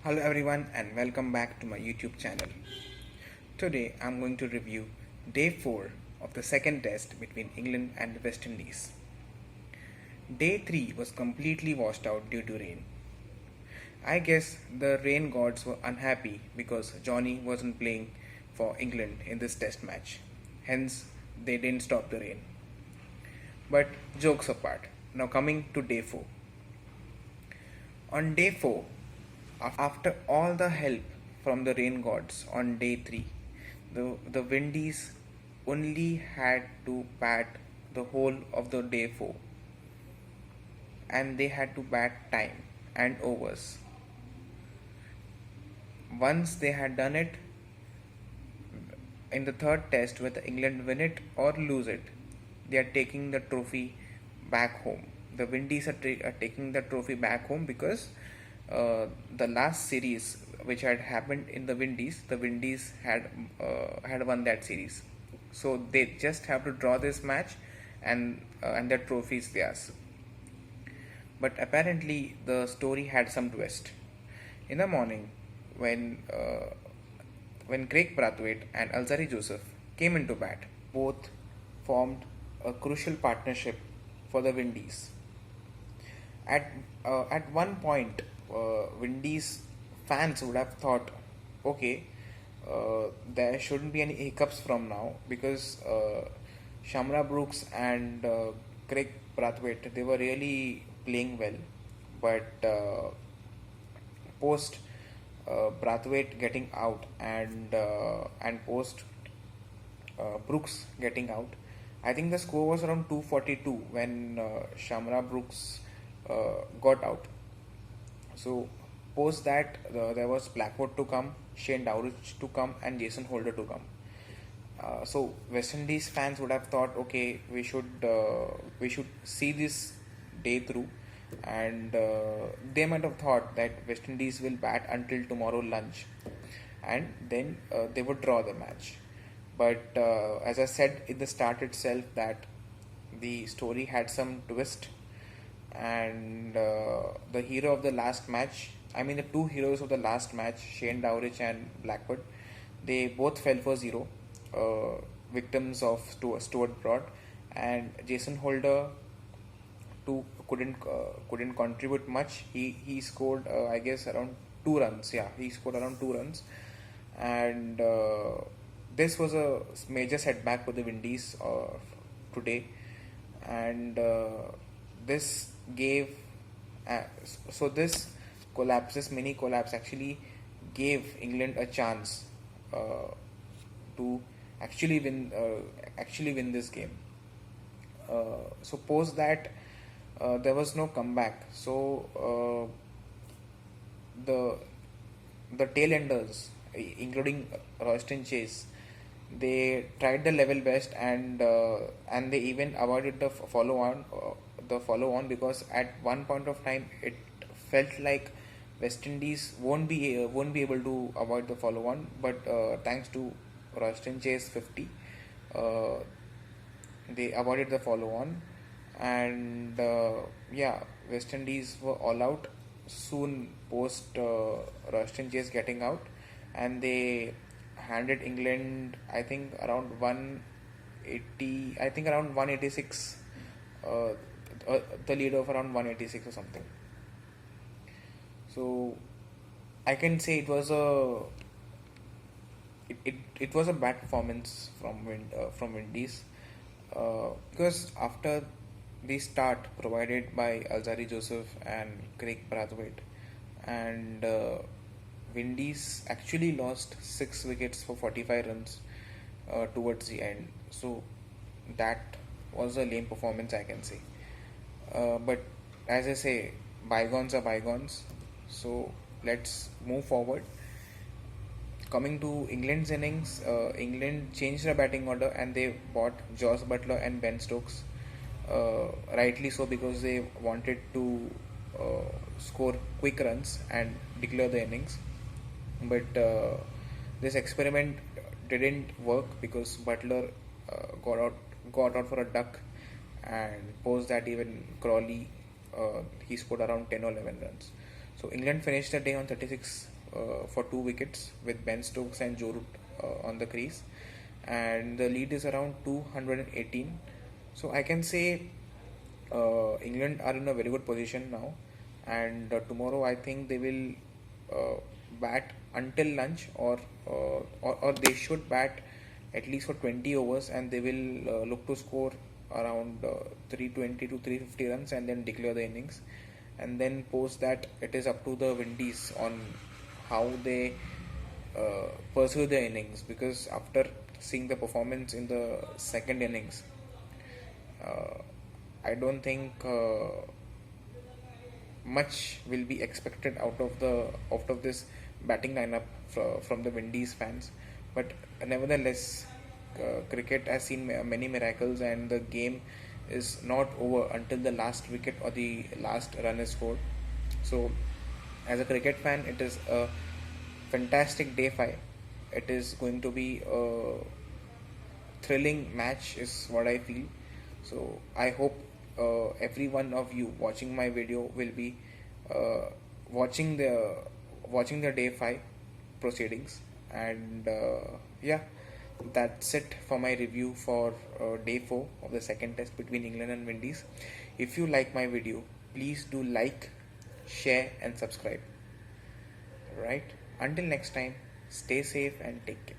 Hello everyone and welcome back to my YouTube channel. Today I'm going to review day 4 of the second test between England and the West Indies. Day 3 was completely washed out due to rain. I guess the rain gods were unhappy because Johnny wasn't playing for England in this test match. Hence, they didn't stop the rain. But jokes apart, now coming to day 4. On day 4, after all the help from the rain gods on day 3, the Windies only had to bat the whole of the day 4, and they had to bat time and overs. Once they had done it, in the third test, whether England win it or lose it, they are taking the trophy back home. The Windies are taking the trophy back home because the last series which had happened in the Windies had won that series. So they just have to draw this match, and the trophy is theirs. But apparently the story had some twist. In the morning, when uh, when Craig Brathwaite and Alzarri Joseph came into bat, both formed a crucial partnership for the Windies. At one point, Windies fans would have thought, okay, there shouldn't be any hiccups from now because Shamra Brooks and Craig Brathwaite, they were really playing well, but post Brathwaite getting out and post Brooks getting out, I think the score was around 242 when Shamra Brooks got out. So post that there was Blackwood to come, Shane Dowrich to come, and Jason Holder to come. So West Indies fans would have thought, okay, we should see this day through, and they might have thought that West Indies will bat until tomorrow lunch, and then they would draw the match. But as I said in the start itself, that the story had some twist, and the hero of the last match, I mean the two heroes of the last match, Shane Dowrich and Blackwood, they both fell for zero, victims of Stuart Broad, and Jason Holder too couldn't contribute much. He scored I guess around 2 runs. Yeah, he scored around 2 runs, and this was a major setback for the Windies today, and this gave so this mini collapse actually gave England a chance to actually win this game. Suppose that there was no comeback, so the tailenders, including Royston Chase, they tried the level best, and they even avoided the follow on because at one point of time it felt like West Indies won't be able to avoid the follow on, but thanks to Royston Chase 50, uh, they avoided the follow on, and yeah, West Indies were all out soon post Royston Chase getting out, and they handed England, I think around 180, I think around 186, uh, the lead of around 186 or something. So I can say it was a bad performance from Windies, because after the start provided by Alzarri Joseph and Craig Brathwaite, and Windies actually lost 6 wickets for 45 runs towards the end. So that was a lame performance, I can say. But as I say, bygones are bygones. So let's move forward. Coming to England's innings, England changed their batting order and they bought Josh Butler and Ben Stokes. Rightly so, because they wanted to score quick runs and declare the innings. But this experiment didn't work because Butler got out for a duck, and post that even Crawley he scored around 10 or 11 runs. So England finished the day on 36 for 2 wickets with Ben Stokes and Joe Root on the crease, and the lead is around 218. So I can say England are in a very good position now, and tomorrow I think they will bat until lunch, or they should bat at least for 20 overs, and they will look to score around 320 to 350 runs and then declare the innings. And then post that, it is up to the Windies on how they pursue their innings, because after seeing the performance in the second innings, uh, I don't think much will be expected out of this batting lineup from the Windies fans. But nevertheless, cricket has seen many miracles, and the game is not over until the last wicket or the last run is scored. So, as a cricket fan, it is a fantastic day 5. It is going to be a thrilling match, is what I feel. So I hope every one of you watching my video will be uh, watching the watching the day 5 proceedings. And yeah, that's it for my review for day 4 of the second test between England and Windies. If you like my video, please do like, share and subscribe. Right, until next time, stay safe and take care.